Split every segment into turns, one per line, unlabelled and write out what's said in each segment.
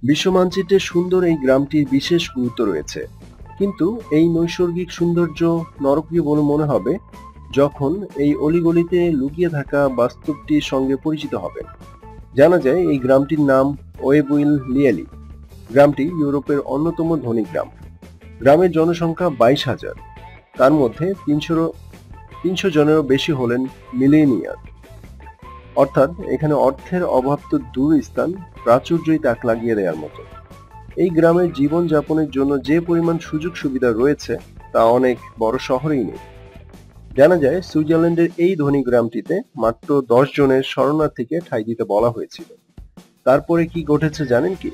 বিশ্ব মানচিত্রে সুন্দর এই গ্রামটির বিশেষ গুরুত্ব রয়েছে, কিন্তু এই নৈসর্গিক সৌন্দর্য নরকীয় বলে মনে হবে যখন এই অলিগলিতে লুকিয়ে থাকা বাস্তবটির সঙ্গে পরিচিত হবেন। জানা যায় এই গ্রামটির নাম ওয়েবুইল লিয়েলি। গ্রামটি ইউরোপের অন্যতম ধনী গ্রাম। গ্রামের জনসংখ্যা 22,000, তার মধ্যে 300 জনেরও বেশি হলেন মিলেনিয়ার। অর্থাৎ এখানে অর্থের অভাব তো দূর স্থান, প্রাচুর্যই তাক লাগিয়ে দেওয়ার মতো। এই গ্রামের জীবন যাপনের জন্য যে পরিমাণ সুযোগ সুবিধা রয়েছে তা অনেক বড় শহরেই নেই। জানা যায় সুইজারল্যান্ডের এই ধনী গ্রামটিতে মাত্র 10 জনের শরণার্থীকে ঠাঁই দিতে বলা হয়েছিল। তারপরে কি ঘটেছে জানেন কি?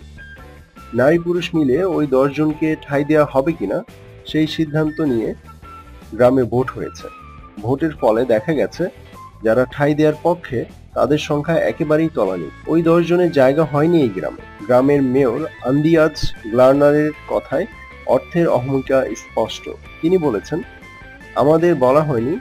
নারী পুরুষ মিলে ওই 10 জনকে ঠাঁই দেওয়া হবে কিনা সেই সিদ্ধান্ত নিয়ে গ্রামে ভোট হয়েছে। ভোটের ফলে দেখা গেছে যারা ঠাঁই দেওয়ার পক্ষে তাদের সংখ্যা একেবারেই তলানি। ওই 10 জনের জায়গা হয়নি এই গ্রামে। গ্রামের মেয়র আন্দিয়াজ গ্লার্নারের কথায় অর্থের অহমিকা স্পষ্ট। তিনি বলেছেন, আমাদের বলা হয়নি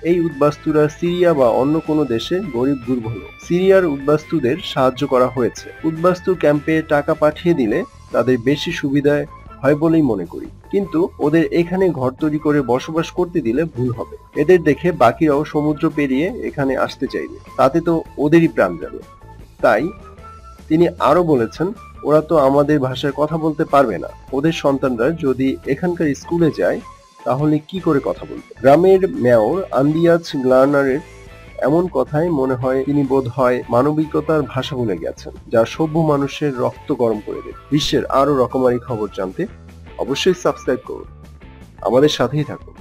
এই উদ্বাস্তুরা সিরিয়া বা অন্য কোনো দেশে গরিব দুর্বল। সিরিয়ার উদ্বাস্তুদের সাহায্য করা হয়েছে। উদ্বাস্তু ক্যাম্পে টাকা পাঠিয়ে দিলে তাদের বেশি সুবিধায় হয় বলেই মনে করি, কিন্তু ওদের এখানে ঘর তৈরি করে বসবাস করতে দিলে ভুল হবে। এদের দেখে বাকিরাও সমুদ্র পেরিয়ে এখানে আসতে চাইবে, তাতে তো ওদেরই প্রাণ যাবে। তাই তিনি আরো বলেছেন, ওরা তো আমাদের ভাষায় কথা বলতে পারবে না, ওদের সন্তানরা যদি এখানকার স্কুলে যায় তাহলে কি করে কথা বলবে। গ্রামের মেয়র আন্দিয়াজ গ্লার্নারের এমন কথায় মনে হয় তিনি বোধ হয় মানবিকতার ভাষা ভুলে গেছেন, যা সভ্য মানুষের রক্ত গরম করে দেবে। বিশ্বের আরো রকমারি খবর জানতে অবশ্যই সাবস্ক্রাইব করুন, আমাদের সাথেই থাকুন।